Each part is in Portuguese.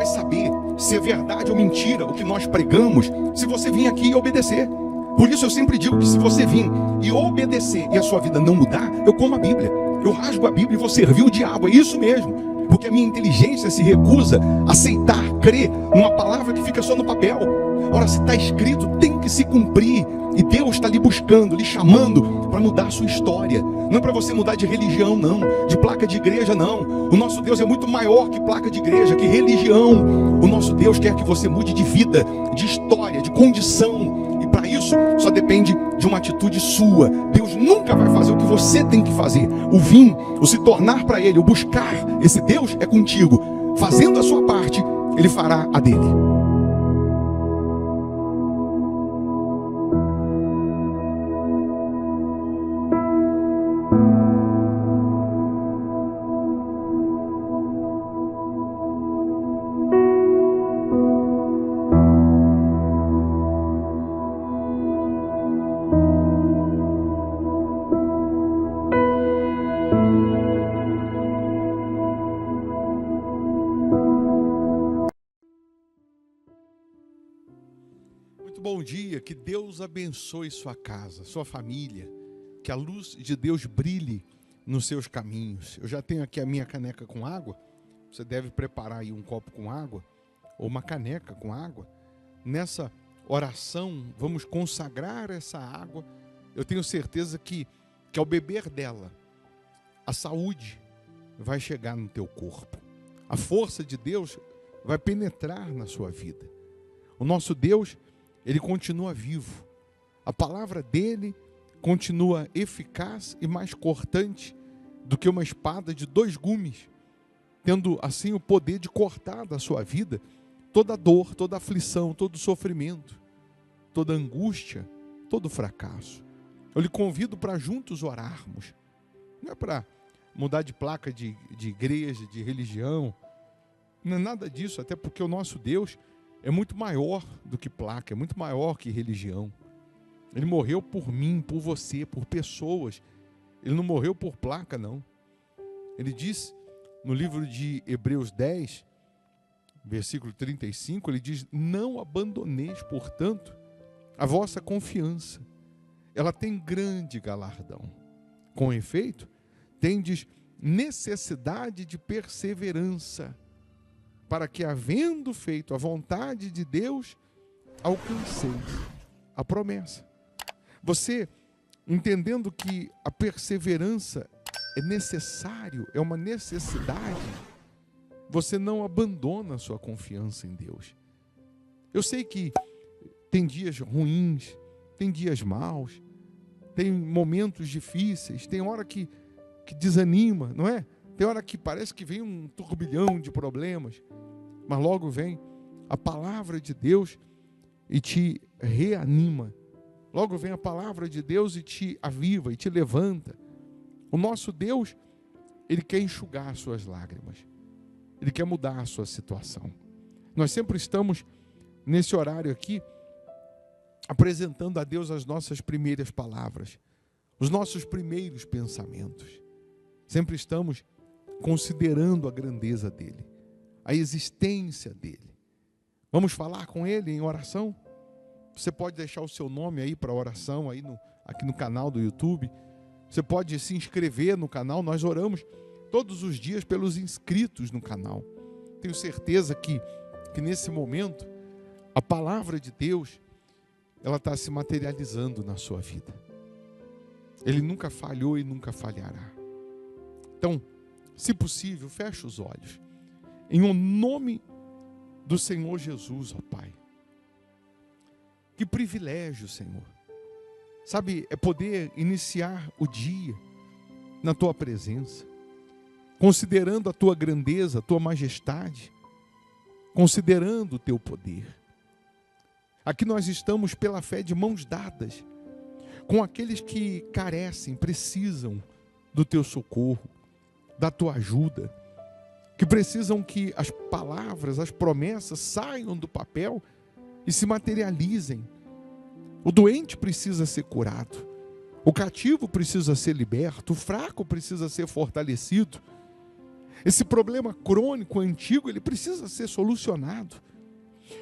saber se é verdade ou mentira o que nós pregamos se você vir aqui e obedecer. Por isso eu sempre digo que se você vir e obedecer e a sua vida não mudar, eu como a Bíblia, eu rasgo a Bíblia e vou servir o diabo, é isso mesmo. Porque a minha inteligência se recusa a aceitar, crer numa palavra que fica só no papel. Ora, se está escrito, tem que se cumprir. E Deus está lhe buscando, lhe chamando para mudar a sua história. Não é para você mudar de religião, não. De placa de igreja, não. O nosso Deus é muito maior que placa de igreja, que religião. O nosso Deus quer que você mude de vida, de história, de condição. E para isso, só depende de uma atitude sua. Deus nunca vai fazer o que você tem que fazer. O vir, o se tornar para Ele, o buscar esse Deus é contigo. Fazendo a sua parte, Ele fará a dele. Bom dia, que Deus abençoe sua casa, sua família, que a luz de Deus brilhe nos seus caminhos. Eu já tenho aqui a minha caneca com água, você deve preparar aí um copo com água, ou uma caneca com água. Nessa oração, vamos consagrar essa água. Eu tenho certeza que ao beber dela, a saúde vai chegar no teu corpo. A força de Deus vai penetrar na sua vida. O nosso Deus, Ele continua vivo. A palavra dele continua eficaz e mais cortante do que uma espada de 2 gumes, tendo assim o poder de cortar da sua vida toda dor, toda aflição, todo sofrimento, toda angústia, todo fracasso. Eu lhe convido para juntos orarmos. Não é para mudar de placa de igreja, de religião. Não é nada disso, até porque o nosso Deus é muito maior do que placa, é muito maior que religião. Ele morreu por mim, por você, por pessoas. Ele não morreu por placa, não. Ele diz no livro de Hebreus 10, versículo 35, ele diz: não abandoneis, portanto, a vossa confiança. Ela tem grande galardão. Com efeito, tendes necessidade de perseverança, para que, havendo feito a vontade de Deus, alcanceis a promessa. Você, entendendo que a perseverança é necessário, é uma necessidade, você não abandona a sua confiança em Deus. Eu sei que tem dias ruins, tem dias maus, tem momentos difíceis, tem hora que desanima, não é? Tem hora que parece que vem um turbilhão de problemas, mas logo vem a palavra de Deus e te reanima. Logo vem a palavra de Deus e te aviva e te levanta. O nosso Deus, Ele quer enxugar as suas lágrimas. Ele quer mudar a sua situação. Nós sempre estamos nesse horário aqui apresentando a Deus as nossas primeiras palavras, os nossos primeiros pensamentos. Sempre estamos considerando a grandeza dele, a existência dele. Vamos falar com ele em oração? Você pode deixar o seu nome aí para oração aí aqui no canal do YouTube. Você pode se inscrever no canal. Nós oramos todos os dias pelos inscritos no canal. Tenho certeza que nesse momento a palavra de Deus, ela está se materializando na sua vida. Ele nunca falhou e nunca falhará. Então, se possível, feche os olhos. Em o nome do Senhor Jesus, ó Pai. Que privilégio, Senhor. Sabe, é poder iniciar o dia na Tua presença, considerando a Tua grandeza, a Tua majestade, considerando o Teu poder. Aqui nós estamos pela fé de mãos dadas com aqueles que carecem, precisam do Teu socorro, da Tua ajuda, que precisam que as palavras, as promessas saiam do papel e se materializem. O doente precisa ser curado, o cativo precisa ser liberto, o fraco precisa ser fortalecido. Esse problema crônico, antigo, ele precisa ser solucionado.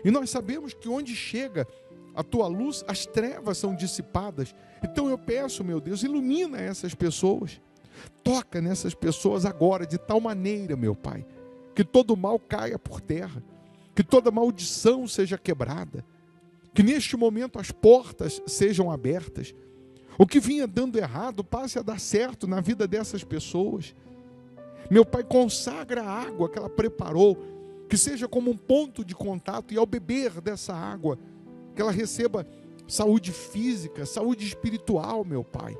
E nós sabemos que onde chega a tua luz, as trevas são dissipadas. Então eu peço, meu Deus, ilumina essas pessoas. Toca nessas pessoas agora, de tal maneira, meu Pai, que todo mal caia por terra, que toda maldição seja quebrada, que neste momento as portas sejam abertas. O que vinha dando errado passe a dar certo na vida dessas pessoas. Meu Pai, consagra a água que ela preparou, que seja como um ponto de contato, e ao beber dessa água, que ela receba saúde física, saúde espiritual, meu Pai.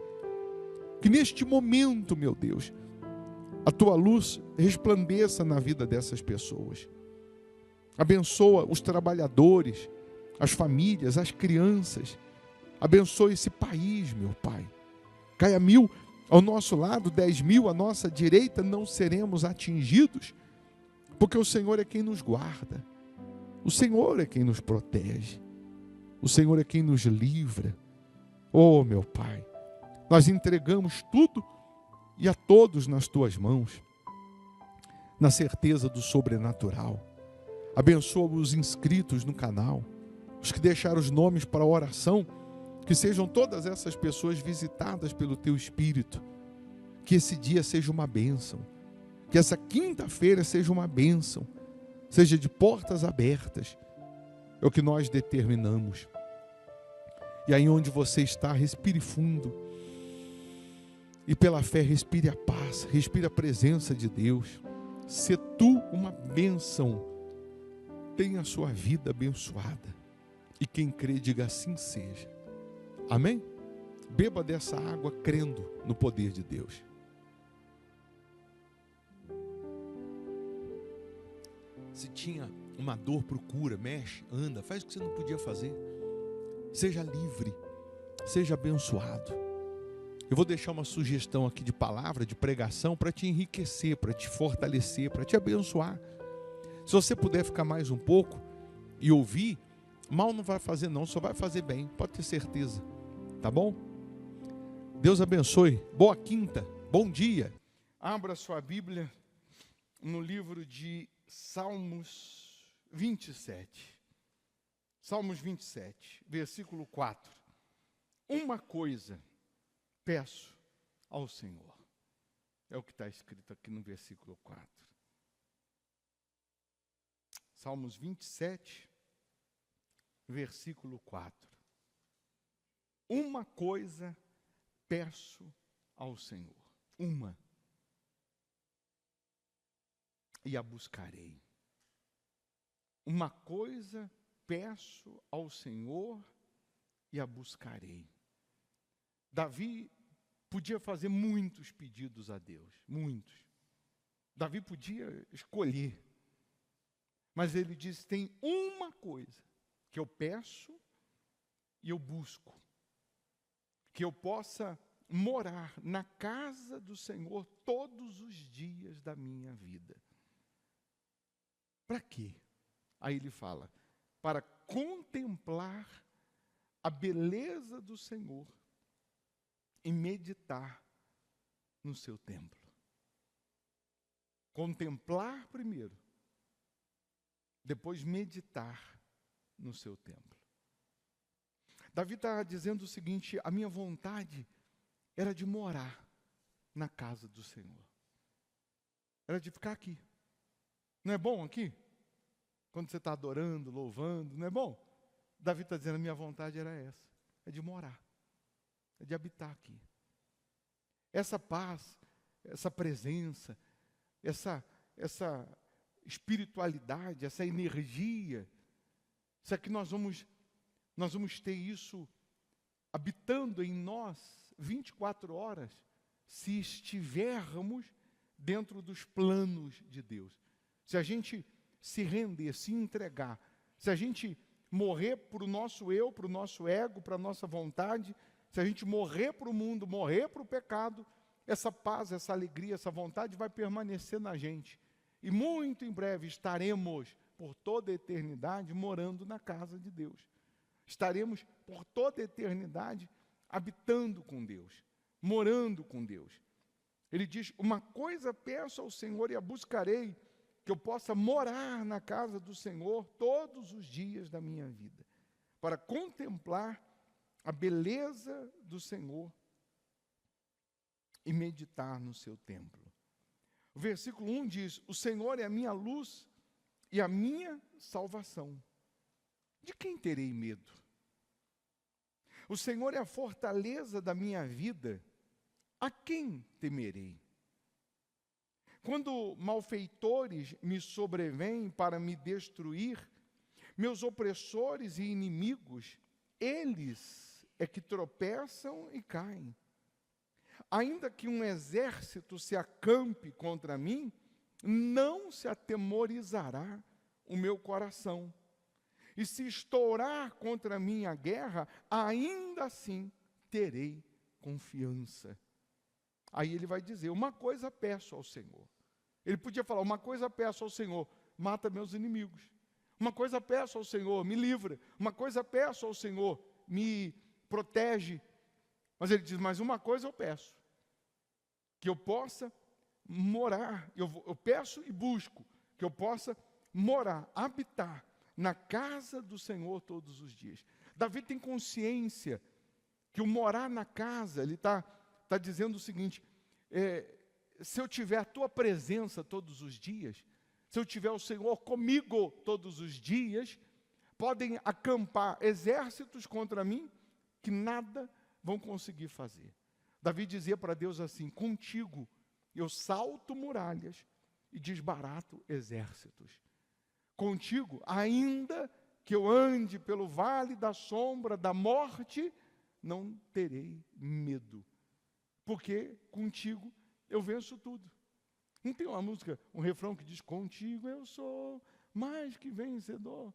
Que neste momento, meu Deus, a tua luz resplandeça na vida dessas pessoas. Abençoa os trabalhadores, as famílias, as crianças. Abençoa esse país, meu Pai. Caia 1.000 ao nosso lado, 10.000 à nossa direita, não seremos atingidos, porque o Senhor é quem nos guarda. O Senhor é quem nos protege. O Senhor é quem nos livra. Oh, meu Pai, nós entregamos tudo e a todos nas tuas mãos, na certeza do sobrenatural. Abençoa os inscritos no canal, os que deixaram os nomes para a oração, que sejam todas essas pessoas visitadas pelo teu Espírito. Que esse dia seja uma bênção, que essa quinta-feira seja uma bênção, seja de portas abertas. É o que nós determinamos. E aí onde você está, respire fundo. E pela fé respire a paz, respire a presença de Deus. Se tu uma bênção, tenha a sua vida abençoada. E quem crê, diga assim seja. Amém? Beba dessa água crendo no poder de Deus. Se tinha uma dor, procura, mexe, anda, faz o que você não podia fazer. Seja livre, seja abençoado. Eu vou deixar uma sugestão aqui de palavra, de pregação, para te enriquecer, para te fortalecer, para te abençoar. Se você puder ficar mais um pouco e ouvir, mal não vai fazer não, só vai fazer bem, pode ter certeza. Tá bom? Deus abençoe. Boa quinta, bom dia. Abra sua Bíblia no livro de Salmos 27. Salmos 27, versículo 4. Uma coisa peço ao Senhor. É o que está escrito aqui no versículo 4. Salmos 27, versículo 4. Uma coisa peço ao Senhor. Uma. E a buscarei. Uma coisa peço ao Senhor e a buscarei. Davi podia fazer muitos pedidos a Deus, muitos. Davi podia escolher. Mas ele diz, tem uma coisa que eu peço e eu busco. Que eu possa morar na casa do Senhor todos os dias da minha vida. Para quê? Aí ele fala, para contemplar a beleza do Senhor e meditar no seu templo. Contemplar primeiro, depois meditar no seu templo. Davi está dizendo o seguinte, a minha vontade era de morar na casa do Senhor. Era de ficar aqui. Não é bom aqui? Quando você está adorando, louvando, não é bom? Davi está dizendo, a minha vontade era essa, é de morar, é de habitar aqui. Essa paz, essa presença, essa espiritualidade, essa energia, será que nós vamos ter isso habitando em nós 24 horas, se estivermos dentro dos planos de Deus. Se a gente se render, se entregar, se a gente morrer para o nosso eu, para o nosso ego, para a nossa vontade, se a gente morrer para o mundo, morrer para o pecado, essa paz, essa alegria, essa vontade vai permanecer na gente. E muito em breve estaremos, por toda a eternidade, morando na casa de Deus. Estaremos, por toda a eternidade, habitando com Deus, morando com Deus. Ele diz: uma coisa peço ao Senhor e a buscarei, que eu possa morar na casa do Senhor todos os dias da minha vida, para contemplar a beleza do Senhor e meditar no seu templo. O versículo 1 diz: o Senhor é a minha luz e a minha salvação. De quem terei medo? O Senhor é a fortaleza da minha vida. A quem temerei? Quando malfeitores me sobrevêm para me destruir, meus opressores e inimigos, eles é que tropeçam e caem. Ainda que um exército se acampe contra mim, não se atemorizará o meu coração. E se estourar contra mim a guerra, ainda assim terei confiança. Aí ele vai dizer: uma coisa peço ao Senhor. Ele podia falar: uma coisa peço ao Senhor, mata meus inimigos. Uma coisa peço ao Senhor, me livra. Uma coisa peço ao Senhor, me protege. Mas ele diz: mas uma coisa eu peço, que eu possa morar. Eu peço e busco que eu possa morar, habitar na casa do Senhor todos os dias. Davi tem consciência que o morar na casa, ele está dizendo o seguinte: se eu tiver a tua presença todos os dias, se eu tiver o Senhor comigo todos os dias, podem acampar exércitos contra mim que nada vão conseguir fazer. Davi dizia para Deus assim: contigo eu salto muralhas e desbarato exércitos. Contigo, ainda que eu ande pelo vale da sombra da morte, não terei medo, porque contigo eu venço tudo. Não tem uma música, um refrão que diz: contigo eu sou mais que vencedor?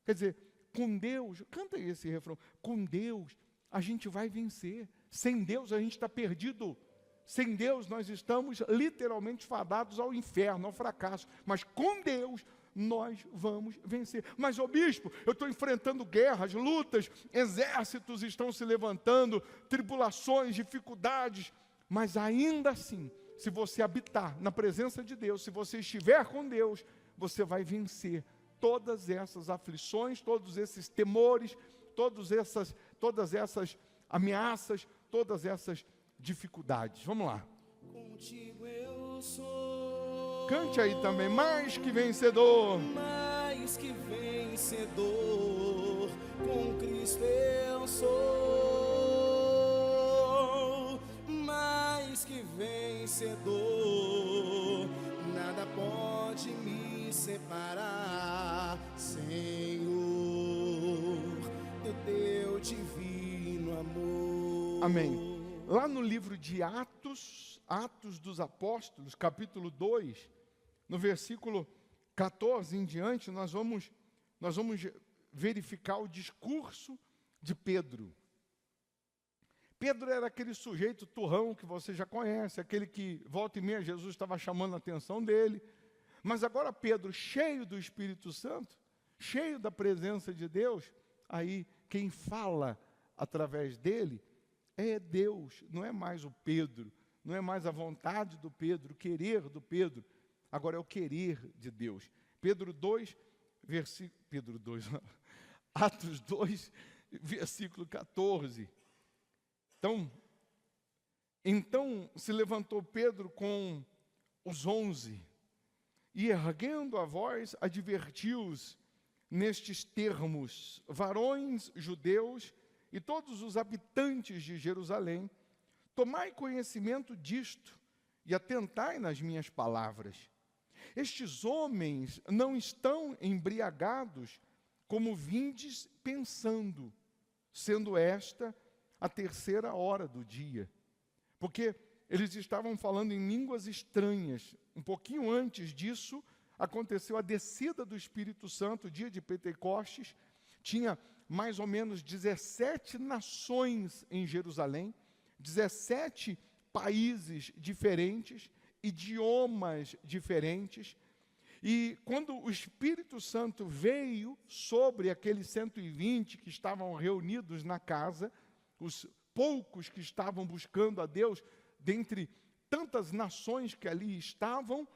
Quer dizer, com Deus, canta aí esse refrão, com Deus a gente vai vencer. Sem Deus a gente está perdido. Sem Deus nós estamos literalmente fadados ao inferno, ao fracasso. Mas com Deus nós vamos vencer. Mas, ô bispo, eu estou enfrentando guerras, lutas, exércitos estão se levantando, tribulações, dificuldades. Mas ainda assim, se você habitar na presença de Deus, se você estiver com Deus, você vai vencer todas essas aflições, todos esses temores, todas essas ameaças, todas essas dificuldades. Vamos lá. Contigo eu sou. Cante aí também: mais que vencedor. Mais que vencedor. Com Cristo eu sou. Mais que vencedor. Nada pode me separar, Senhor, do teu divino amor. Amém. Lá no livro de Atos dos Apóstolos, capítulo 2, no versículo 14 em diante, nós vamos verificar o discurso de Pedro. Pedro era aquele sujeito turrão que você já conhece, aquele que volta e meia Jesus estava chamando a atenção dele. Mas agora Pedro, cheio do Espírito Santo, cheio da presença de Deus, aí quem fala através dele é Deus, não é mais o Pedro, não é mais a vontade do Pedro, o querer do Pedro, agora é o querer de Deus. Atos 2, versículo 14. Então se levantou Pedro com os 11, e erguendo a voz, advertiu-os nestes termos: varões judeus e todos os habitantes de Jerusalém, tomai conhecimento disto e atentai nas minhas palavras. Estes homens não estão embriagados, como vindes pensando, sendo esta a 3ª hora do dia. Porque eles estavam falando em línguas estranhas. Um pouquinho antes disso, aconteceu a descida do Espírito Santo, o dia de Pentecostes. Tinha mais ou menos 17 nações em Jerusalém, 17 países diferentes, idiomas diferentes. E quando o Espírito Santo veio sobre aqueles 120 que estavam reunidos na casa, os poucos que estavam buscando a Deus, dentre tantas nações que ali estavam.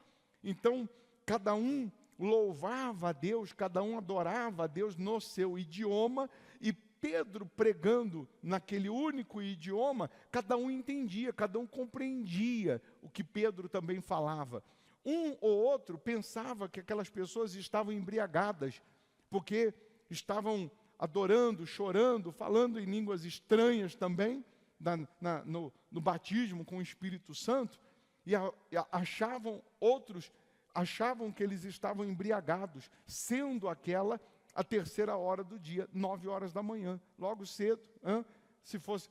Então, cada um louvava a Deus, cada um adorava a Deus no seu idioma, e Pedro pregando naquele único idioma, cada um entendia, cada um compreendia o que Pedro também falava. Um ou outro pensava que aquelas pessoas estavam embriagadas, porque estavam adorando, chorando, falando em línguas estranhas também, no batismo com o Espírito Santo, e outros achavam que eles estavam embriagados, sendo aquela a 3ª hora do dia, 9 horas da manhã, logo cedo,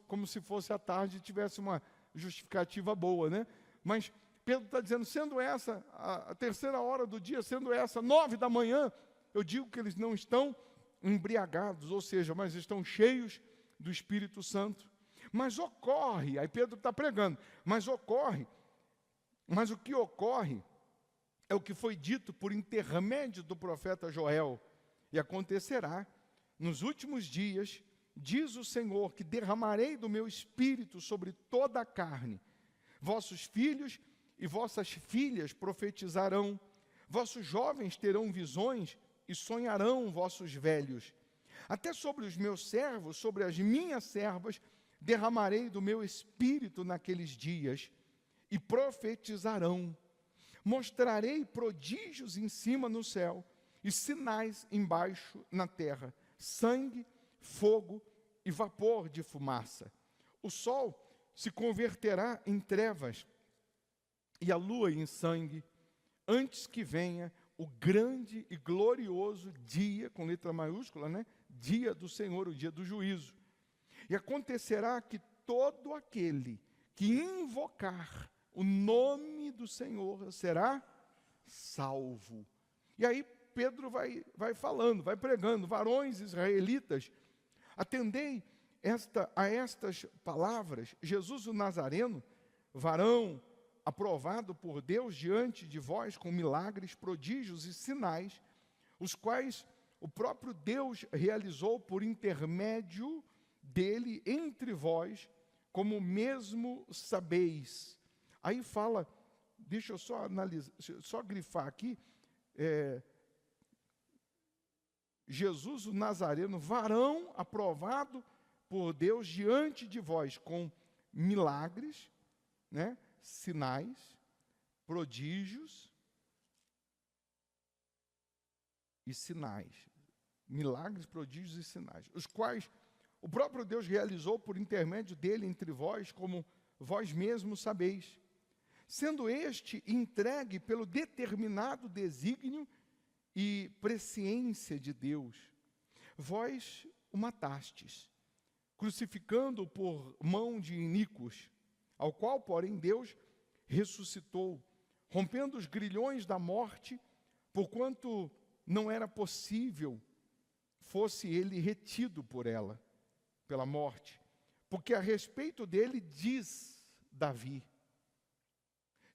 como se fosse à tarde e tivesse uma justificativa boa, né? Mas Pedro está dizendo, sendo essa a 3ª hora do dia, sendo essa 9 da manhã, eu digo que eles não estão embriagados, ou seja, mas estão cheios do Espírito Santo. Mas ocorre, aí Pedro está pregando, mas o que ocorre é o que foi dito por intermédio do profeta Joel. E acontecerá, nos últimos dias, diz o Senhor, que derramarei do meu Espírito sobre toda a carne. Vossos filhos e vossas filhas profetizarão, vossos jovens terão visões e sonharão vossos velhos. Até sobre os meus servos, sobre as minhas servas, derramarei do meu Espírito naqueles dias, e profetizarão. Mostrarei prodígios em cima no céu, e sinais embaixo na terra, sangue, fogo e vapor de fumaça. O sol se converterá em trevas e a lua em sangue, antes que venha o grande e glorioso dia, com letra maiúscula, né? Dia do Senhor, o dia do juízo. E acontecerá que todo aquele que invocar o nome do Senhor será salvo. E aí Pedro vai falando, vai pregando, varões israelitas, atendei a estas palavras. Jesus o Nazareno, varão aprovado por Deus diante de vós com milagres, prodígios e sinais, os quais o próprio Deus realizou por intermédio dele entre vós, como mesmo sabeis. Aí fala, deixa eu só analisar, só grifar aqui, Jesus o Nazareno, varão aprovado por Deus diante de vós, com milagres, né, sinais, prodígios e sinais. Milagres, prodígios e sinais, os quais o próprio Deus realizou por intermédio dele entre vós, como vós mesmos sabeis, sendo este entregue pelo determinado desígnio e presciência de Deus. Vós o matastes, crucificando-o por mão de iníquos, ao qual, porém, Deus ressuscitou, rompendo os grilhões da morte, porquanto não era possível fosse ele retido por ela, pela morte. Porque a respeito dele diz Davi,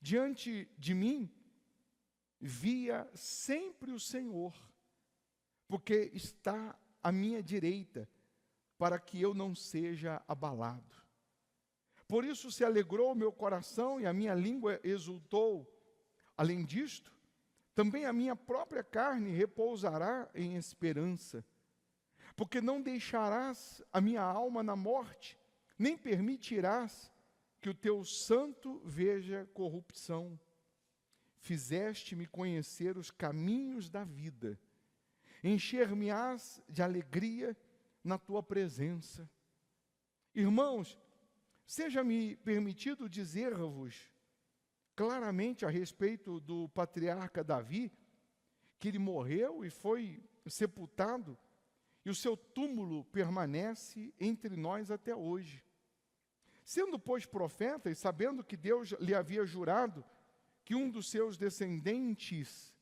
diante de mim via sempre o Senhor, porque está à minha direita, para que eu não seja abalado. Por isso se alegrou o meu coração e a minha língua exultou. Além disto, também a minha própria carne repousará em esperança, porque não deixarás a minha alma na morte, nem permitirás que o teu santo veja corrupção. Fizeste-me conhecer os caminhos da vida, encher-me-ás de alegria na tua presença. Irmãos, seja-me permitido dizer-vos claramente a respeito do patriarca Davi, que ele morreu e foi sepultado, e o seu túmulo permanece entre nós até hoje. Sendo, pois, profeta, e sabendo que Deus lhe havia jurado que um dos seus descendentes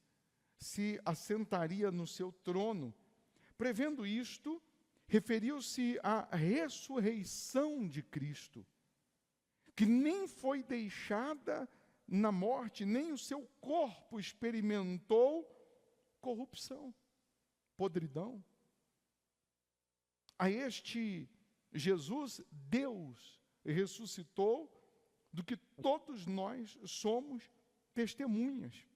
se assentaria no seu trono, prevendo isto, referiu-se à ressurreição de Cristo, que nem foi deixada na morte, nem o seu corpo experimentou corrupção, podridão. A este Jesus, Deus ressuscitou do que todos nós somos testemunhas.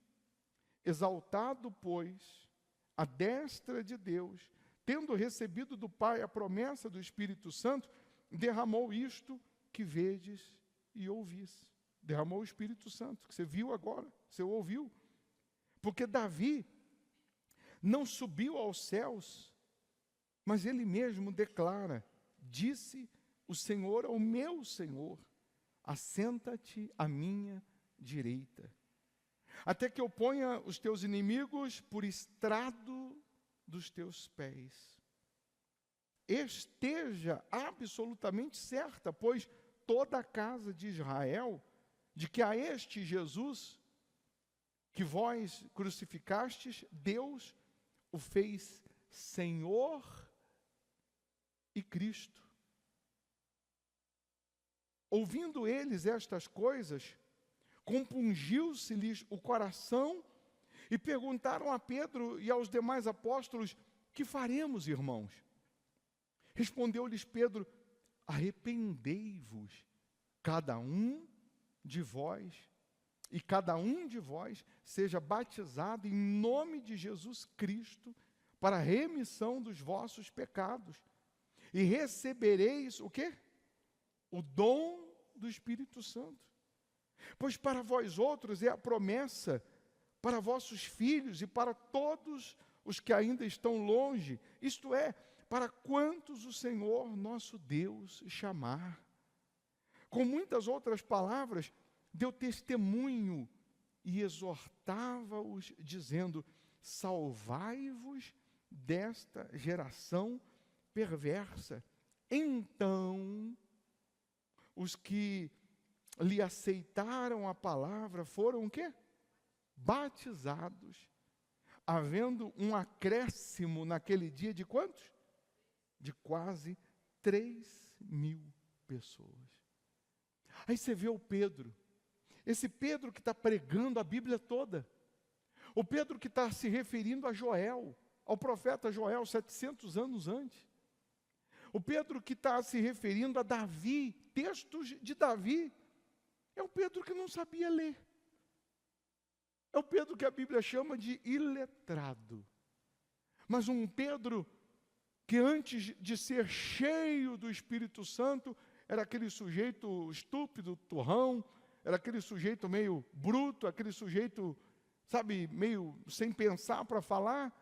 Exaltado, pois, à destra de Deus, tendo recebido do Pai a promessa do Espírito Santo, derramou isto que vedes e ouvis. Derramou o Espírito Santo, que você viu agora, você ouviu. Porque Davi não subiu aos céus, mas ele mesmo declara: disse o Senhor ao meu Senhor, assenta-te à minha direita, até que eu ponha os teus inimigos por estrado dos teus pés. Esteja absolutamente certa, pois toda a casa de Israel, de que a este Jesus, que vós crucificastes, Deus o fez Senhor e Cristo. Ouvindo eles estas coisas, compungiu-se-lhes o coração e perguntaram a Pedro e aos demais apóstolos: que faremos, irmãos? Respondeu-lhes Pedro: arrependei-vos, cada um de vós, e cada um de vós seja batizado em nome de Jesus Cristo para a remissão dos vossos pecados, e recebereis o quê? O dom do Espírito Santo. Pois para vós outros é a promessa, para vossos filhos e para todos os que ainda estão longe, isto é, para quantos o Senhor nosso Deus chamar. Com muitas outras palavras, deu testemunho e exortava-os, dizendo: salvai-vos desta geração perversa. Então, os que lhe aceitaram a palavra foram o quê? Batizados, havendo um acréscimo naquele dia de quantos? De quase 3.000 pessoas. Aí você vê o Pedro, esse Pedro que está pregando a Bíblia toda, o Pedro que está se referindo a Joel, ao profeta Joel, 700 anos antes, o Pedro que está se referindo a Davi, textos de Davi, é o Pedro que não sabia ler, é o Pedro que a Bíblia chama de iletrado, mas um Pedro que antes de ser cheio do Espírito Santo, era aquele sujeito estúpido, turrão, era aquele sujeito meio bruto, aquele sujeito, sabe, meio sem pensar para falar.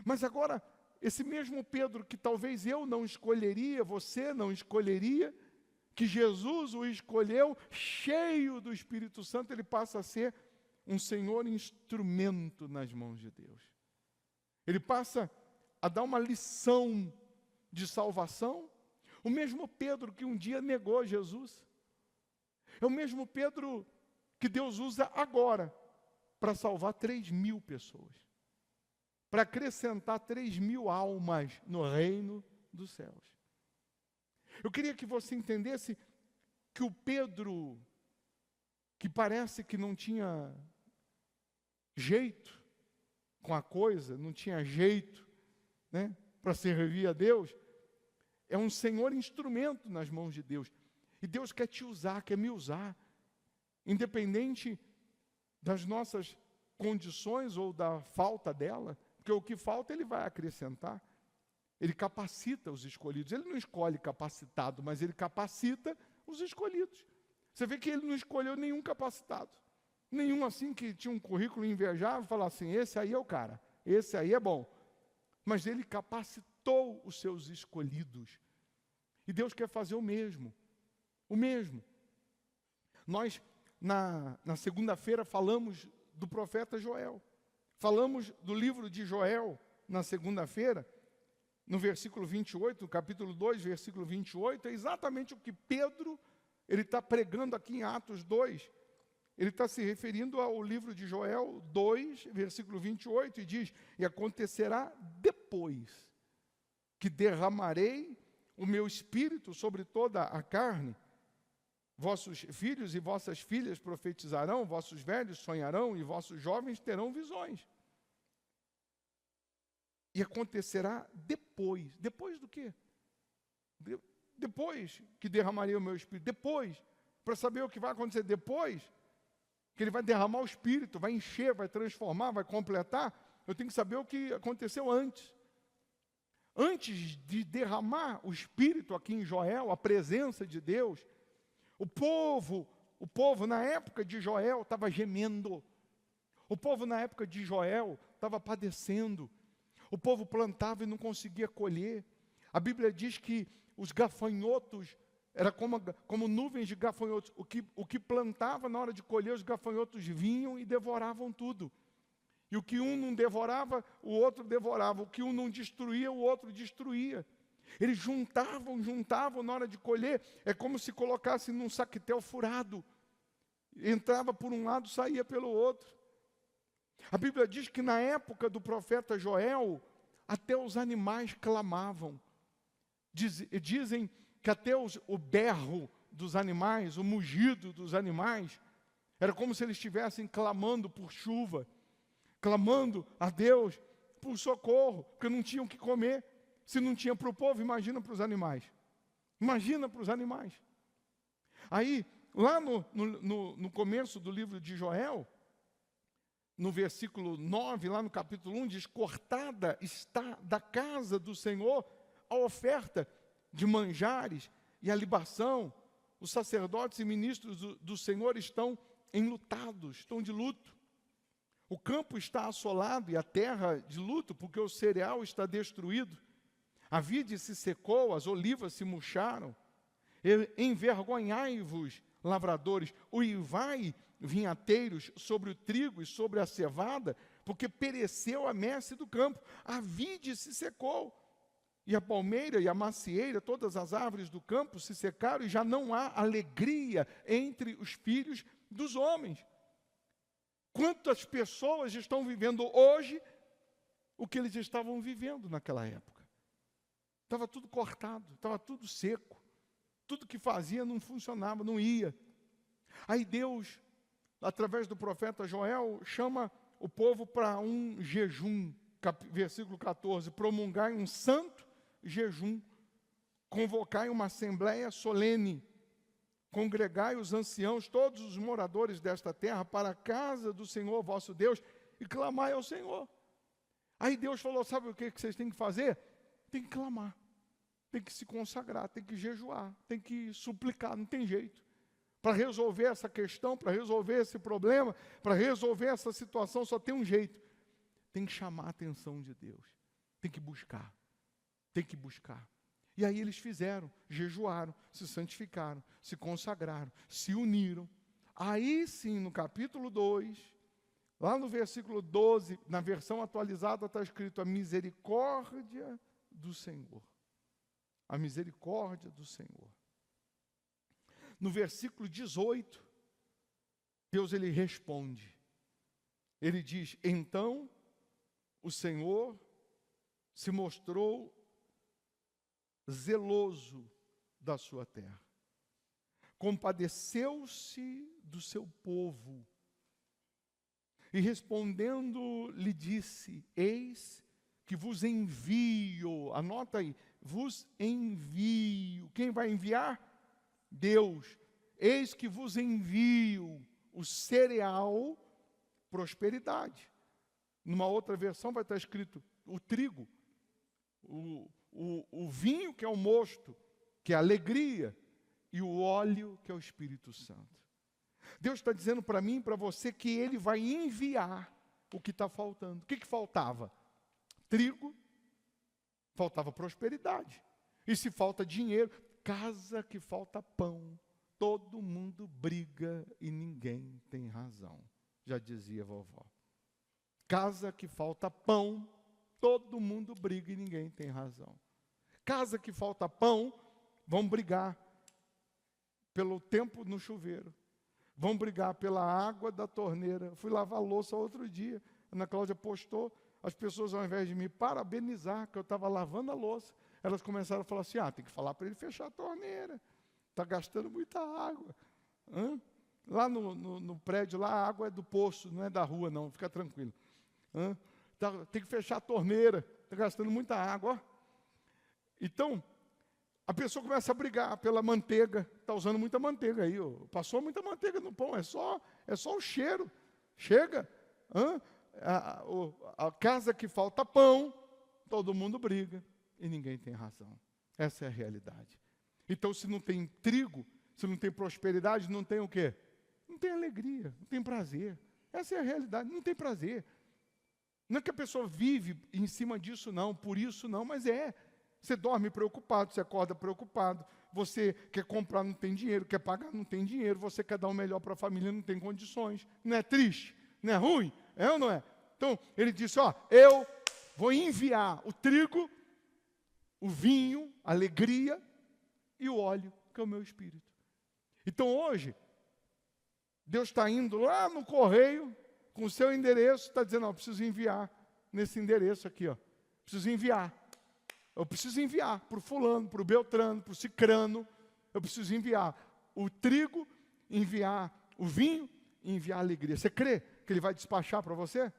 Mas agora, esse mesmo Pedro que talvez eu não escolheria, você não escolheria, que Jesus o escolheu, cheio do Espírito Santo, ele passa a ser um Senhor instrumento nas mãos de Deus. Ele passa a dar uma lição de salvação. O mesmo Pedro que um dia negou Jesus, é o mesmo Pedro que Deus usa agora para salvar 3.000 pessoas, para acrescentar 3.000 almas no reino dos céus. Eu queria que você entendesse que o Pedro, que parece que não tinha jeito com a coisa, não tinha jeito, né, para servir a Deus, é um Senhor instrumento nas mãos de Deus. E Deus quer te usar, quer me usar, independente das nossas condições ou da falta dela, porque o que falta Ele vai acrescentar. Ele capacita os escolhidos. Ele não escolhe capacitado, mas Ele capacita os escolhidos. Você vê que Ele não escolheu nenhum capacitado, nenhum assim que tinha um currículo invejável, falar assim, esse aí é o cara, esse aí é bom. Mas Ele capacitou os seus escolhidos. E Deus quer fazer o mesmo. O mesmo. Nós, na segunda-feira, falamos do profeta Joel. Falamos do livro de Joel na segunda-feira, no versículo 28, no capítulo 2, versículo 28, é exatamente o que Pedro, ele está pregando aqui em Atos 2. Ele está se referindo ao livro de Joel 2, versículo 28, e diz: e acontecerá depois que derramarei o meu espírito sobre toda a carne, vossos filhos e vossas filhas profetizarão, vossos velhos sonharão e vossos jovens terão visões. E acontecerá depois. Depois do quê? Depois que derramarei o meu espírito. Depois para saber o que vai acontecer depois, que ele vai derramar o Espírito, vai encher, vai transformar, vai completar, eu tenho que saber o que aconteceu antes. Antes de derramar o Espírito aqui em Joel, a presença de Deus, o povo na época de Joel estava gemendo. O povo na época de Joel estava padecendo. O povo plantava e não conseguia colher. A Bíblia diz que os gafanhotos, era como nuvens de gafanhotos. O que plantava na hora de colher, os gafanhotos vinham e devoravam tudo. E o que um não devorava, o outro devorava. O que um não destruía, o outro destruía. Eles juntavam na hora de colher. É como se colocasse num saquetel furado. Entrava por um lado, saía pelo outro. A Bíblia diz que na época do profeta Joel, até os animais clamavam. Dizem que até o berro dos animais, o mugido dos animais, era como se eles estivessem clamando por chuva, clamando a Deus por socorro, porque não tinham o que comer. Se não tinha para o povo, imagina para os animais. Imagina para os animais. Aí, lá no começo do livro de Joel, no versículo 9, lá no capítulo 1, diz: cortada está da casa do Senhor a oferta de manjares e a libação. Os sacerdotes e ministros do Senhor estão enlutados, estão de luto. O campo está assolado e a terra de luto, porque o cereal está destruído. A vide se secou, as olivas se murcharam. Envergonhai-vos, lavradores, uivai, vinhateiros, sobre o trigo e sobre a cevada, porque pereceu a messe do campo. A vide se secou, e a palmeira e a macieira, todas as árvores do campo se secaram, e já não há alegria entre os filhos dos homens. Quantas pessoas estão vivendo hoje o que eles estavam vivendo naquela época? Estava tudo cortado, estava tudo seco. Tudo que fazia não funcionava, não ia. Aí Deus, através do profeta Joel, chama o povo para um jejum, versículo 14, promulgai um santo jejum, convocai uma assembleia solene, congregai os anciãos, todos os moradores desta terra, para a casa do Senhor vosso Deus, e clamai ao Senhor. Aí Deus falou: sabe o que vocês têm que fazer? Tem que clamar, tem que se consagrar, tem que jejuar, tem que suplicar, não tem jeito. Para resolver essa questão, para resolver esse problema, para resolver essa situação, só tem um jeito. Tem que chamar a atenção de Deus. Tem que buscar. Tem que buscar. E aí eles fizeram, jejuaram, se santificaram, se consagraram, se uniram. Aí sim, no capítulo 2, lá no versículo 12, na versão atualizada está escrito: a misericórdia do Senhor. A misericórdia do Senhor. No versículo 18, Deus ele responde. Ele diz: então o Senhor se mostrou zeloso da sua terra. Compadeceu-se do seu povo. E respondendo lhe disse: eis que vos envio. Anota aí, vos envio. Quem vai enviar? Deus. Eis que vos envio o cereal, prosperidade. Numa outra versão vai estar escrito o trigo, o vinho, que é o mosto, que é a alegria, e o óleo, que é o Espírito Santo. Deus está dizendo para mim e para você que Ele vai enviar o que está faltando. O que faltava? Trigo, faltava prosperidade. E se falta dinheiro, casa que falta pão, todo mundo briga e ninguém tem razão, já dizia a vovó. Casa que falta pão, todo mundo briga e ninguém tem razão. Casa que falta pão, vão brigar pelo tempo no chuveiro, vão brigar pela água da torneira. Fui lavar louça outro dia, a Ana Cláudia postou, as pessoas, ao invés de me parabenizar que eu estava lavando a louça, elas começaram a falar assim: tem que falar para ele fechar a torneira, está gastando muita água. Lá no prédio, lá a água é do poço, não é da rua não, fica tranquilo. Tem que fechar a torneira, está gastando muita água. Então, A pessoa começa a brigar pela manteiga. Está usando muita manteiga aí. Ó. Passou muita manteiga no pão. É só o cheiro. Chega. A casa que falta pão, todo mundo briga. E ninguém tem razão. Essa é a realidade. Então, se não tem trigo, se não tem prosperidade, não tem o quê? Não tem alegria, não tem prazer. Essa é a realidade, não tem prazer. Não é que a pessoa vive em cima disso, não, por isso não, mas é. Você dorme preocupado, você acorda preocupado, você quer comprar, não tem dinheiro, quer pagar, não tem dinheiro, você quer dar o melhor para a família, não tem condições. Não é triste? Não é ruim? É ou não é? Então, ele disse, eu vou enviar o trigo, o vinho, a alegria e o óleo, que é o meu espírito. Então, hoje, Deus está indo lá no correio, com o seu endereço, está dizendo, eu preciso enviar nesse endereço aqui, preciso enviar. Eu preciso enviar para o fulano, para o Beltrano, para o Cicrano. Eu preciso enviar o trigo, enviar o vinho e enviar a alegria. Você crê que ele vai despachar para você?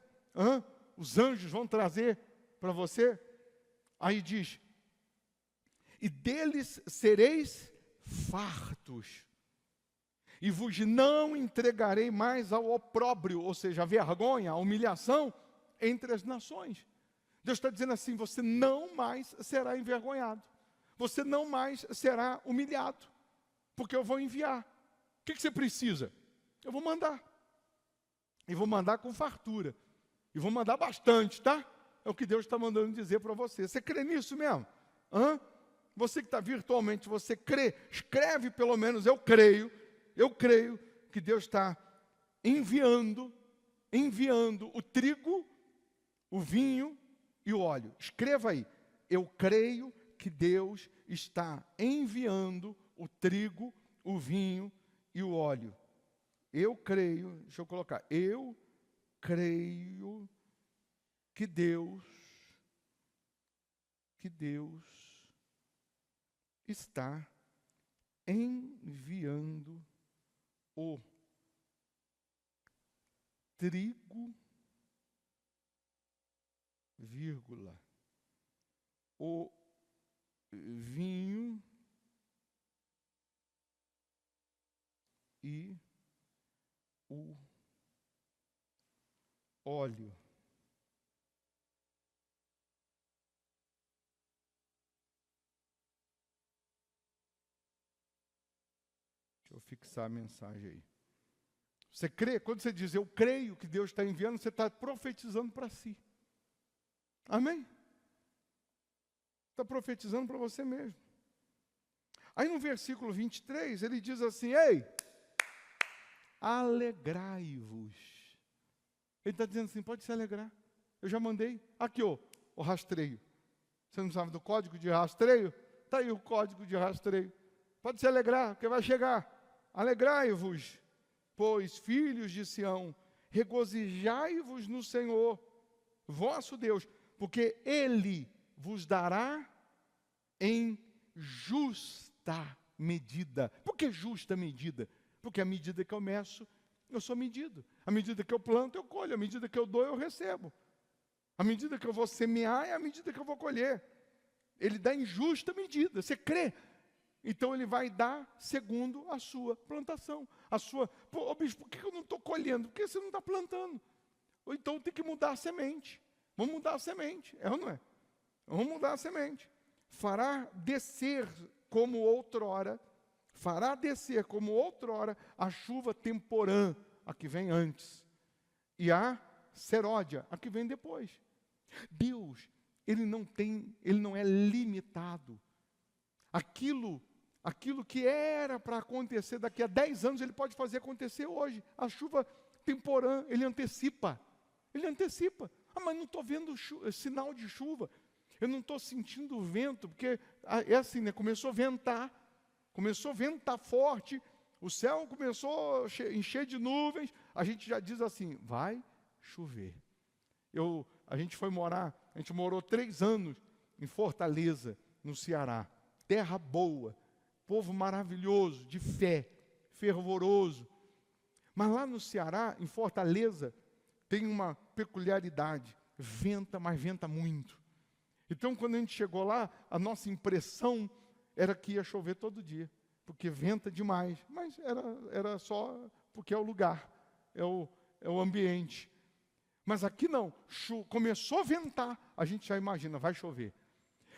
Os anjos vão trazer para você? Aí diz, e deles sereis fartos, e vos não entregarei mais ao opróbrio, ou seja, a vergonha, a humilhação entre as nações. Deus está dizendo assim, você não mais será envergonhado, você não mais será humilhado, porque eu vou enviar. O que você precisa? Eu vou mandar, e vou mandar com fartura, e vou mandar bastante, tá? É o que Deus está mandando dizer para você. Você crê nisso mesmo? Você que está virtualmente, você crê? Escreve pelo menos, eu creio que Deus está enviando o trigo, o vinho e o óleo. Escreva aí, eu creio que Deus está enviando o trigo, o vinho e o óleo. Eu creio, deixa eu colocar, eu creio que Deus está enviando o trigo, vírgula, o vinho e o óleo. Deixa eu fixar a mensagem aí. Você crê? Quando você diz, eu creio que Deus está enviando, você está profetizando para si. Amém? Está profetizando para você mesmo. Aí no versículo 23, ele diz assim, ei, alegrai-vos. Ele está dizendo assim, pode se alegrar. Eu já mandei. Aqui, o rastreio. Você não sabe do código de rastreio? Está aí o código de rastreio. Pode se alegrar, porque vai chegar. Alegrai-vos, pois, filhos de Sião, regozijai-vos no Senhor, vosso Deus, porque Ele vos dará em justa medida. Por que justa medida? Porque a medida que eu meço, eu sou medido. A medida que eu planto, eu colho. A medida que eu dou, eu recebo. A medida que eu vou semear, é a medida que eu vou colher. Ele dá em justa medida. Você crê? Então ele vai dar segundo a sua plantação. Pô, bispo, por que eu não estou colhendo? Porque você não está plantando. Ou então tem que mudar a semente. Vamos mudar a semente, é ou não é? Vamos mudar a semente. Fará descer como outrora a chuva temporã, a que vem antes, e a seródia, a que vem depois. Deus, ele não é limitado. Aquilo que era para acontecer daqui a 10 anos, ele pode fazer acontecer hoje. A chuva temporã, ele antecipa. Mas não estou vendo sinal de chuva. Eu não estou sentindo vento, porque é assim, né? Começou a ventar forte, o céu começou a encher de nuvens, a gente já diz assim, vai chover. A gente morou 3 anos em Fortaleza, no Ceará. Terra boa, povo maravilhoso, de fé, fervoroso. Mas lá no Ceará, em Fortaleza, tem uma peculiaridade, venta, mas venta muito. Então, quando a gente chegou lá, a nossa impressão era que ia chover todo dia, porque venta demais, mas era só porque é o lugar, é o ambiente. Mas aqui não, começou a ventar, a gente já imagina, vai chover.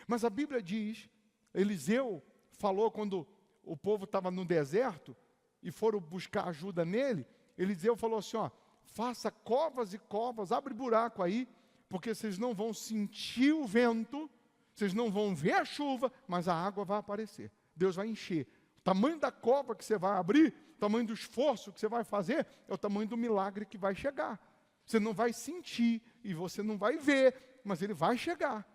Mas a Bíblia diz, Eliseu falou quando o povo estava no deserto, e foram buscar ajuda nele, Eliseu falou assim, ó, faça covas e covas, abre buraco aí, porque vocês não vão sentir o vento, vocês não vão ver a chuva, mas a água vai aparecer. Deus vai encher. O tamanho da cova que você vai abrir, o tamanho do esforço que você vai fazer, é o tamanho do milagre que vai chegar. Você não vai sentir e você não vai ver, mas ele vai chegar.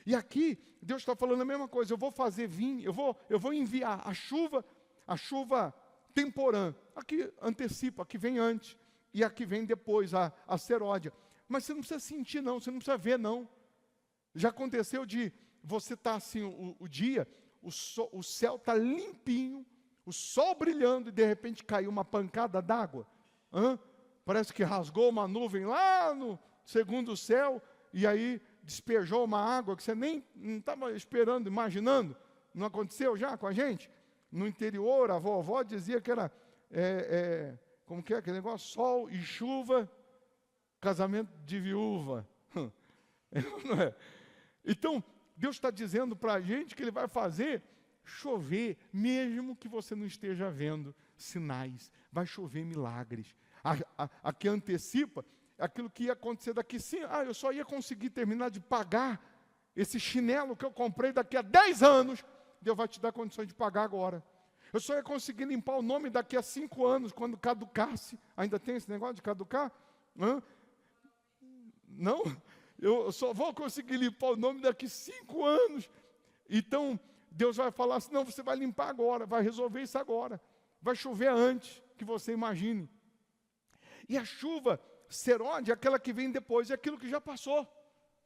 E aqui, Deus está falando a mesma coisa. Eu vou fazer vir, eu vou enviar a chuva temporã. Aqui antecipa, aqui vem antes. E aqui vem depois, a seródia. Mas você não precisa sentir não, você não precisa ver não. Já aconteceu de você estar assim, o dia, o céu está limpinho, o sol brilhando e de repente caiu uma pancada d'água. Parece que rasgou uma nuvem lá no segundo céu e aí despejou uma água que você nem não estava esperando, imaginando. Não aconteceu já com a gente? No interior, a vovó dizia que era, como que é aquele negócio? Sol e chuva, casamento de viúva. Não é? Então, Deus está dizendo para a gente que Ele vai fazer chover, mesmo que você não esteja vendo sinais. Vai chover milagres. A que antecipa aquilo que ia acontecer daqui 5 anos. Eu só ia conseguir terminar de pagar esse chinelo que eu comprei daqui a 10 anos. Deus vai te dar condições de pagar agora. Eu só ia conseguir limpar o nome daqui a 5 anos, quando caducasse. Ainda tem esse negócio de caducar? Não? Eu só vou conseguir limpar o nome daqui a 5 anos. Então, Deus vai falar assim, não, você vai limpar agora, vai resolver isso agora. Vai chover antes que você imagine. E a chuva seródia, aquela que vem depois, é aquilo que já passou.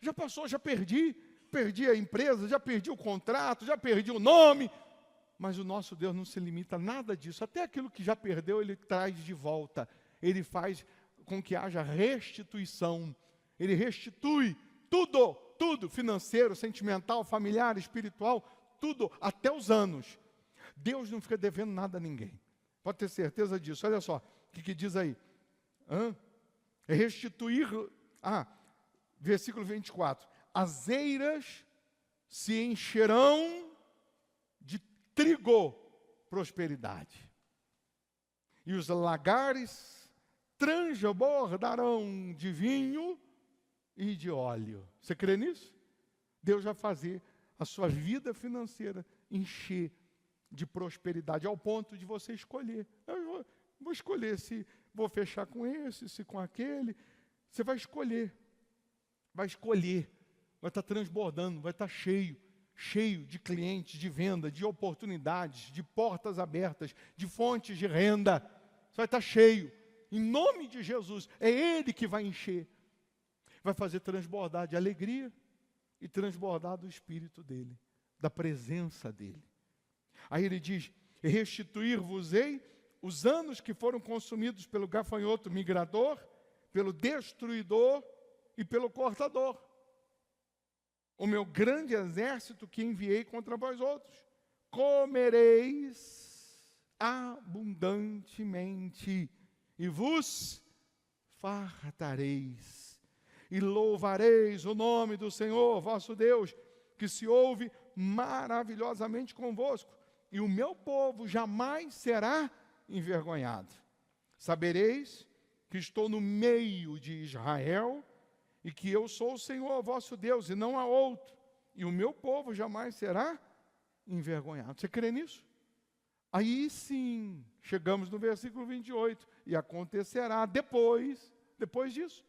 Já passou, já perdi. Perdi a empresa, já perdi o contrato, já perdi o nome. Mas o nosso Deus não se limita a nada disso. Até aquilo que já perdeu, Ele traz de volta. Ele faz com que haja restituição. Ele restitui tudo, financeiro, sentimental, familiar, espiritual, tudo, até os anos. Deus não fica devendo nada a ninguém. Pode ter certeza disso. Olha só, o que diz aí? Restituir, versículo 24. As eiras se encherão de trigo, prosperidade. E os lagares transbordarão de vinho e de óleo. Você crê nisso? Deus vai fazer a sua vida financeira encher de prosperidade, ao ponto de você escolher. Eu vou escolher se vou fechar com esse, se com aquele. Você vai escolher. Vai escolher. Vai estar transbordando, vai estar cheio de clientes, de venda, de oportunidades, de portas abertas, de fontes de renda. Você vai estar cheio. Em nome de Jesus, é Ele que vai encher. Vai fazer transbordar de alegria e transbordar do Espírito dEle, da presença dEle. Aí ele diz, restituir-vos-ei os anos que foram consumidos pelo gafanhoto migrador, pelo destruidor e pelo cortador. O meu grande exército que enviei contra vós outros. Comereis abundantemente e vos fartareis. E louvareis o nome do Senhor, vosso Deus, que se ouve maravilhosamente convosco. E o meu povo jamais será envergonhado. Sabereis que estou no meio de Israel, e que eu sou o Senhor, vosso Deus, e não há outro. E o meu povo jamais será envergonhado. Você crê nisso? Aí sim, chegamos no versículo 28. E acontecerá depois disso.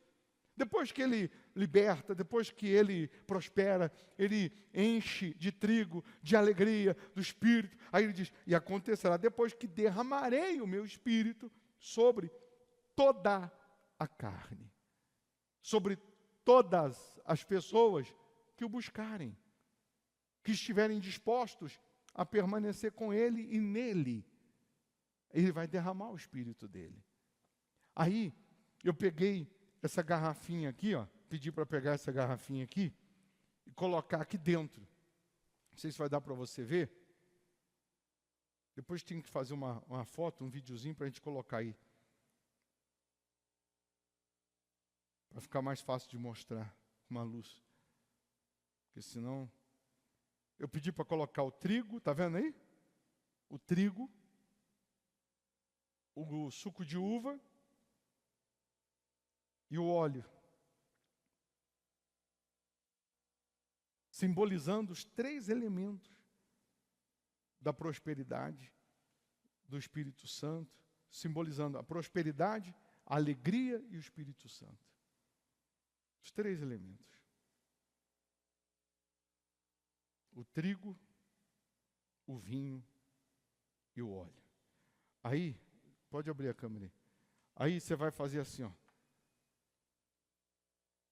Depois que ele liberta, depois que ele prospera, ele enche de trigo, de alegria, do Espírito. Aí ele diz, e acontecerá depois que derramarei o meu Espírito sobre toda a carne. Sobre todas as pessoas que o buscarem, que estiverem dispostos a permanecer com Ele e nele. Ele vai derramar o Espírito dele. Aí, eu peguei essa garrafinha aqui, pedi para pegar essa garrafinha aqui e colocar aqui dentro. Não sei se vai dar para você ver. Depois tem que fazer uma foto, um videozinho para a gente colocar aí. Para ficar mais fácil de mostrar uma luz. Porque senão... Eu pedi para colocar o trigo, tá vendo aí? O trigo, o suco de uva e o óleo. Simbolizando os 3 elementos da prosperidade do Espírito Santo, simbolizando a prosperidade, a alegria e o Espírito Santo. Os 3 elementos. O trigo, o vinho e o óleo. Aí, pode abrir a câmera aí. Aí você vai fazer assim, ó.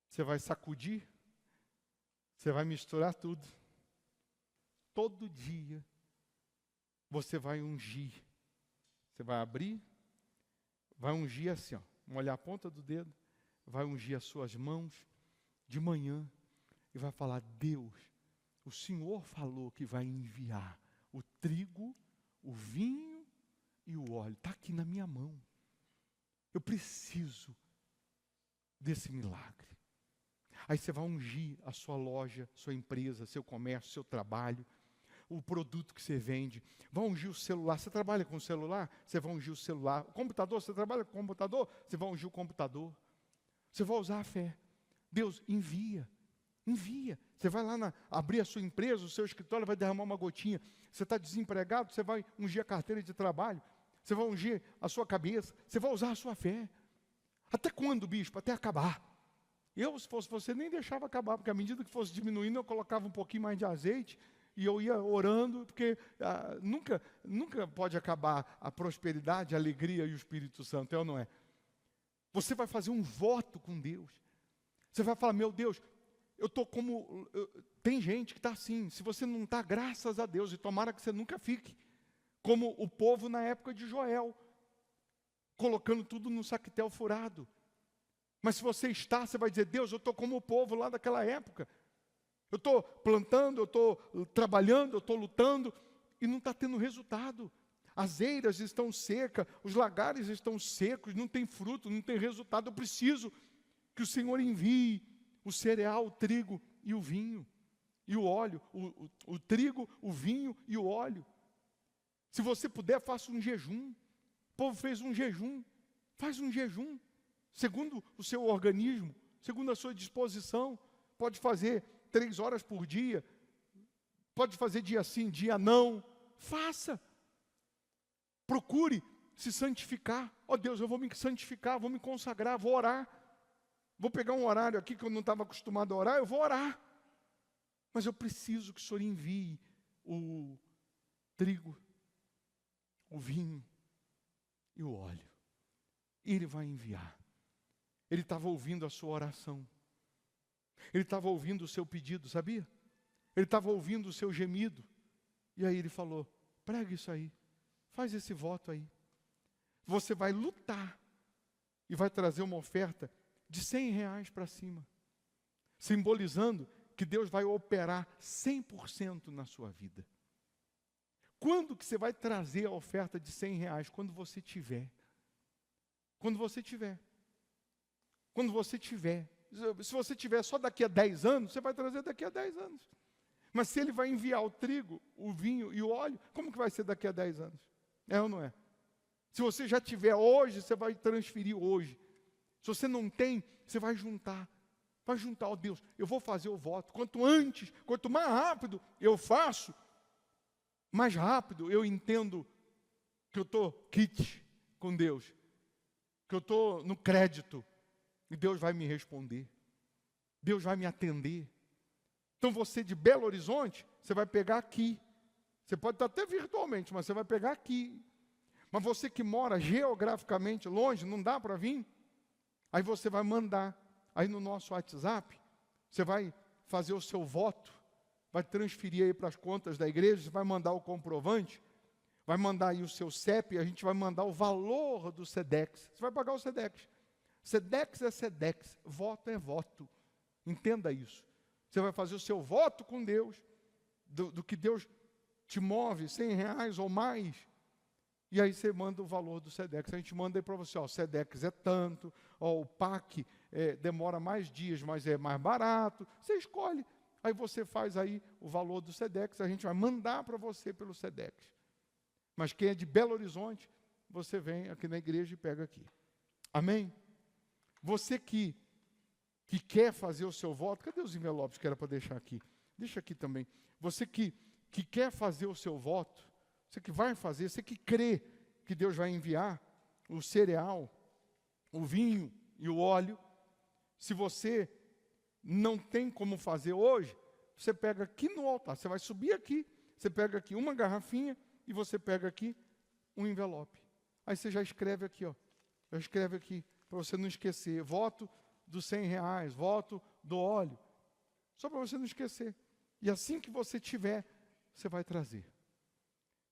Você vai sacudir, você vai misturar tudo. Todo dia você vai ungir. Você vai abrir, vai ungir assim, ó. Molhar a ponta do dedo, vai ungir as suas mãos de manhã e vai falar: Deus, o Senhor falou que vai enviar o trigo, o vinho e o óleo. Está aqui na minha mão. Eu preciso desse milagre. Aí você vai ungir a sua loja, sua empresa, seu comércio, seu trabalho, o produto que você vende. Vai ungir o celular. Você trabalha com o celular? Você vai ungir o celular. O computador, você trabalha com o computador? Você vai ungir o computador. Você vai usar a fé. Deus, envia. Envia. Você vai lá abrir a sua empresa, o seu escritório, vai derramar uma gotinha. Você está desempregado, você vai ungir a carteira de trabalho. Você vai ungir a sua cabeça. Você vai usar a sua fé. Até quando, bispo? Até acabar. Eu, se fosse você, nem deixava acabar, porque à medida que fosse diminuindo, eu colocava um pouquinho mais de azeite e eu ia orando, porque nunca pode acabar a prosperidade, a alegria e o Espírito Santo, é ou não é? Você vai fazer um voto com Deus. Você vai falar: meu Deus, eu estou como... Tem gente que está assim. Se você não está, graças a Deus, e tomara que você nunca fique, como o povo na época de Joel, colocando tudo no saquetel furado. Mas se você está, você vai dizer: Deus, eu estou como o povo lá daquela época. Eu estou plantando, eu estou trabalhando, eu estou lutando, e não está tendo resultado. As eiras estão secas, os lagares estão secos, não tem fruto, não tem resultado. Eu preciso que o Senhor envie o cereal, o trigo e o vinho, e o óleo, o trigo, o vinho e o óleo. Se você puder, faça um jejum. O povo fez um jejum. Faz um jejum, segundo o seu organismo, segundo a sua disposição. Pode fazer 3 horas por dia, pode fazer dia sim, dia não. Faça. Procure se santificar. Ó Deus, eu vou me santificar, vou me consagrar, vou orar. Vou pegar um horário aqui que eu não estava acostumado a orar, eu vou orar. Mas eu preciso que o Senhor envie o trigo, o vinho e o óleo. E Ele vai enviar. Ele estava ouvindo a sua oração. Ele estava ouvindo o seu pedido, sabia? Ele estava ouvindo o seu gemido. E aí Ele falou: prega isso aí. Faz esse voto aí. Você vai lutar e vai trazer uma oferta de R$100 para cima, simbolizando que Deus vai operar 100% na sua vida. Quando que você vai trazer a oferta de R$100? Quando você tiver. Quando você tiver. Quando você tiver. Se você tiver só daqui a 10 anos, você vai trazer daqui a 10 anos. Mas se Ele vai enviar o trigo, o vinho e o óleo, como que vai ser daqui a 10 anos? É ou não é? Se você já tiver hoje, você vai transferir hoje. Se você não tem, você vai juntar. Vai juntar, ó Deus, eu vou fazer o voto. Quanto antes, quanto mais rápido eu faço, mais rápido eu entendo que eu estou kit com Deus. Que eu estou no crédito. E Deus vai me responder. Deus vai me atender. Então você de Belo Horizonte, você vai pegar aqui. Você pode estar até virtualmente, mas você vai pegar aqui. Mas você que mora geograficamente longe, não dá para vir? Aí você vai mandar. Aí no nosso WhatsApp, você vai fazer o seu voto, vai transferir aí para as contas da igreja, você vai mandar o comprovante, vai mandar aí o seu CEP, a gente vai mandar o valor do SEDEX. Você vai pagar o SEDEX. SEDEX é SEDEX, voto é voto. Entenda isso. Você vai fazer o seu voto com Deus, do que Deus te move, R$100 ou mais, E aí você manda o valor do Sedex. A gente manda aí para você, ó, o Sedex é tanto, ó, o PAC demora mais dias, mas é mais barato. Você escolhe. Aí você faz aí o valor do Sedex, a gente vai mandar para você pelo Sedex. Mas quem é de Belo Horizonte, você vem aqui na igreja e pega aqui. Amém? Você que quer fazer o seu voto, cadê os envelopes que era para deixar aqui? Deixa aqui também. Você que quer fazer o seu voto, você que vai fazer, você que crê que Deus vai enviar o cereal, o vinho e o óleo, se você não tem como fazer hoje, você pega aqui no altar, você vai subir aqui, você pega aqui uma garrafinha e você pega aqui um envelope. Aí você já escreve aqui, ó, já escreve aqui, para você não esquecer, voto dos R$100, voto do óleo, só para você não esquecer. E assim que você tiver, você vai trazer.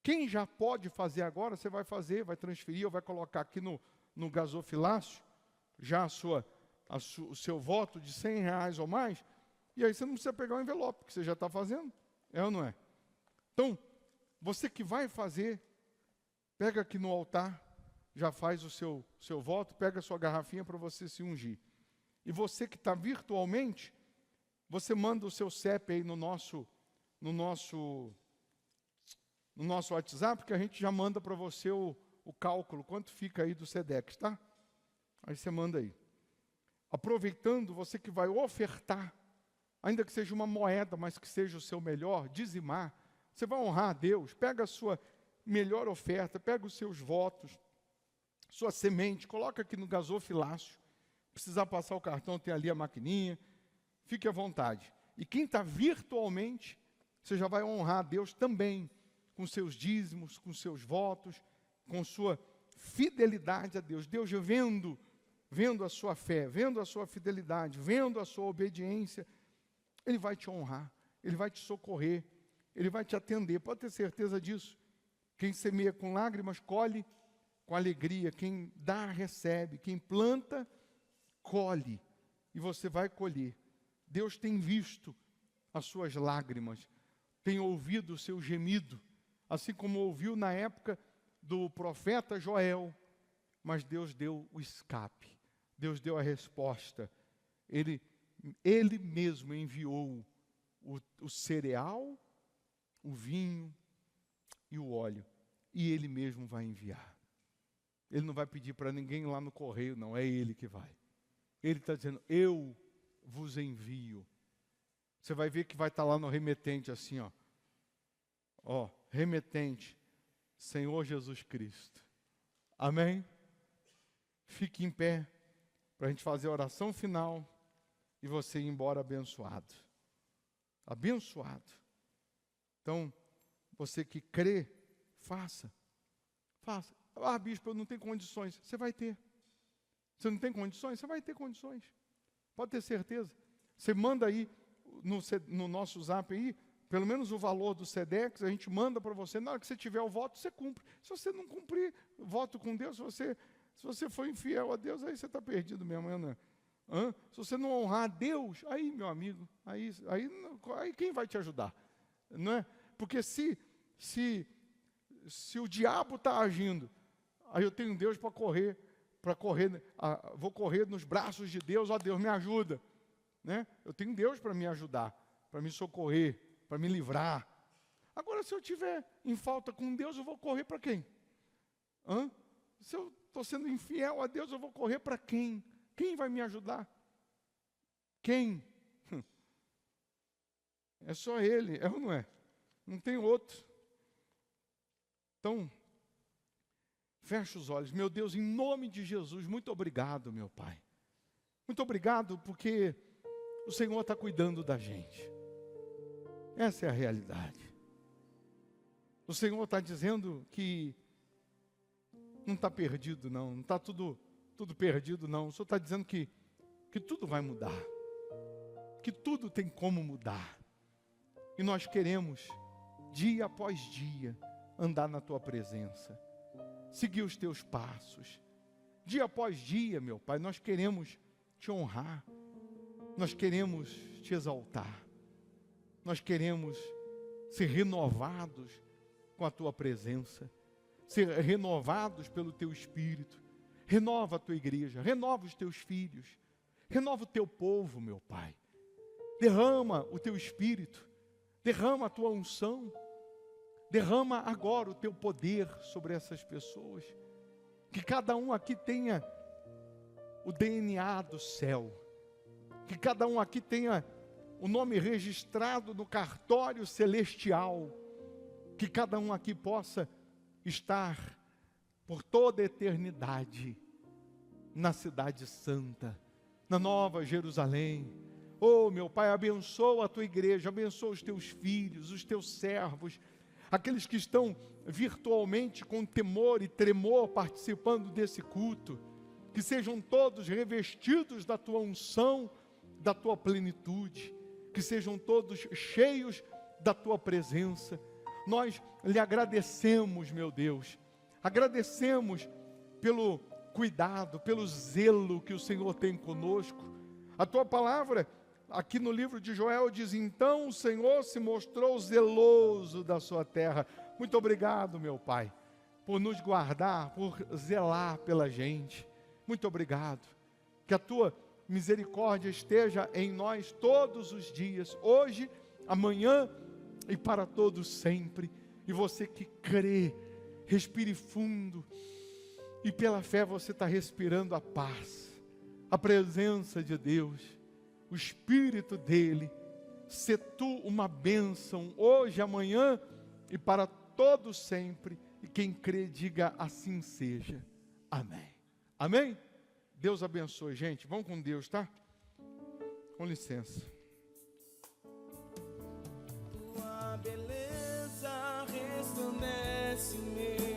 Quem já pode fazer agora, você vai fazer, vai transferir, ou vai colocar aqui no gasofilácio, já o seu voto de R$100 ou mais, e aí você não precisa pegar o envelope, que você já está fazendo, é ou não é? Então, você que vai fazer, pega aqui no altar, já faz o seu voto, pega a sua garrafinha para você se ungir. E você que está virtualmente, você manda o seu CEP aí no nosso WhatsApp, que a gente já manda para você o cálculo, quanto fica aí do Sedex, tá? Aí você manda aí. Aproveitando, você que vai ofertar, ainda que seja uma moeda, mas que seja o seu melhor, dizimar, você vai honrar a Deus, pega a sua melhor oferta, pega os seus votos, sua semente, coloca aqui no gasofilácio, precisar passar o cartão, tem ali a maquininha, fique à vontade. E quem está virtualmente, você já vai honrar a Deus também, com seus dízimos, com seus votos, com sua fidelidade a Deus. Deus vendo a sua fé, vendo a sua fidelidade, vendo a sua obediência, Ele vai te honrar, Ele vai te socorrer, Ele vai te atender, pode ter certeza disso. Quem semeia com lágrimas, colhe com alegria. Quem dá, recebe. Quem planta, colhe. E você vai colher. Deus tem visto as suas lágrimas, tem ouvido o seu gemido, assim como ouviu na época do profeta Joel, mas Deus deu o escape, Deus deu a resposta. Ele mesmo enviou o cereal, o vinho e o óleo, e Ele mesmo vai enviar. Ele não vai pedir para ninguém lá no correio, não, é Ele que vai. Ele está dizendo, eu vos envio. Você vai ver que vai estar lá no remetente assim, ó, remetente, Senhor Jesus Cristo. Amém? Fique em pé, para a gente fazer a oração final, e você ir embora abençoado. Abençoado. Então, você que crê, faça. Ah, bispo, eu não tenho condições. Você vai ter. Você não tem condições? Você vai ter condições. Pode ter certeza. Você manda aí, no nosso zap aí, pelo menos o valor do Sedex, a gente manda para você. Na hora que você tiver o voto, você cumpre. Se você não cumprir voto com Deus, se você for infiel a Deus, aí você está perdido mesmo, né? Se você não honrar a Deus, aí, meu amigo, aí quem vai te ajudar? Não é? Porque se o diabo está agindo, aí eu tenho Deus para correr, vou correr nos braços de Deus, ó Deus, me ajuda. Né? Eu tenho Deus para me ajudar, para me socorrer, para me livrar. Agora, se eu estiver em falta com Deus, eu vou correr para quem? Se eu estou sendo infiel a Deus, eu vou correr para quem? Quem vai me ajudar? Quem? É só Ele, é ou não é? Não tem outro. Então, fecha os olhos. Meu Deus, em nome de Jesus, muito obrigado, meu Pai. Muito obrigado porque o Senhor está cuidando da gente. Essa é a realidade. O Senhor está dizendo que não está perdido, não está tudo perdido, não. O Senhor está dizendo que tudo vai mudar, que tudo tem como mudar. E nós queremos, dia após dia, andar na Tua presença, seguir os Teus passos. Dia após dia, meu Pai, nós queremos Te honrar, nós queremos Te exaltar, nós queremos ser renovados com a Tua presença. ser renovados pelo teu Espírito. Renova a tua igreja, renova os teus filhos, renova o teu povo, meu Pai. Derrama o teu Espírito, derrama a tua unção, derrama agora o teu poder sobre essas pessoas. Que cada um aqui tenha o DNA do céu, que cada um aqui tenha o nome registrado no cartório celestial, que cada um aqui possa estar por toda a eternidade na cidade santa, na Nova Jerusalém. Oh, meu Pai, abençoa a tua igreja, abençoa os teus filhos, os teus servos, aqueles que estão virtualmente com temor e tremor participando desse culto, que sejam todos revestidos da tua unção, da tua plenitude, que sejam todos cheios da tua presença. Nós lhe agradecemos, meu Deus, agradecemos pelo cuidado, pelo zelo que o Senhor tem conosco. A tua palavra, aqui no livro de Joel, diz: então o Senhor se mostrou zeloso da sua terra. Muito obrigado, meu Pai, por nos guardar, por zelar pela gente. Muito obrigado. Que a tua misericórdia esteja em nós todos os dias, hoje, amanhã e para todos sempre. E você que crê, respire fundo, e pela fé você está respirando a paz, a presença de Deus, o Espírito dele. Sê tu uma bênção hoje, amanhã e para todos sempre. E quem crê, diga: assim seja. Amém. Amém? Deus abençoe, gente. Vamos com Deus, tá? Com licença. Tua beleza resplandece em meu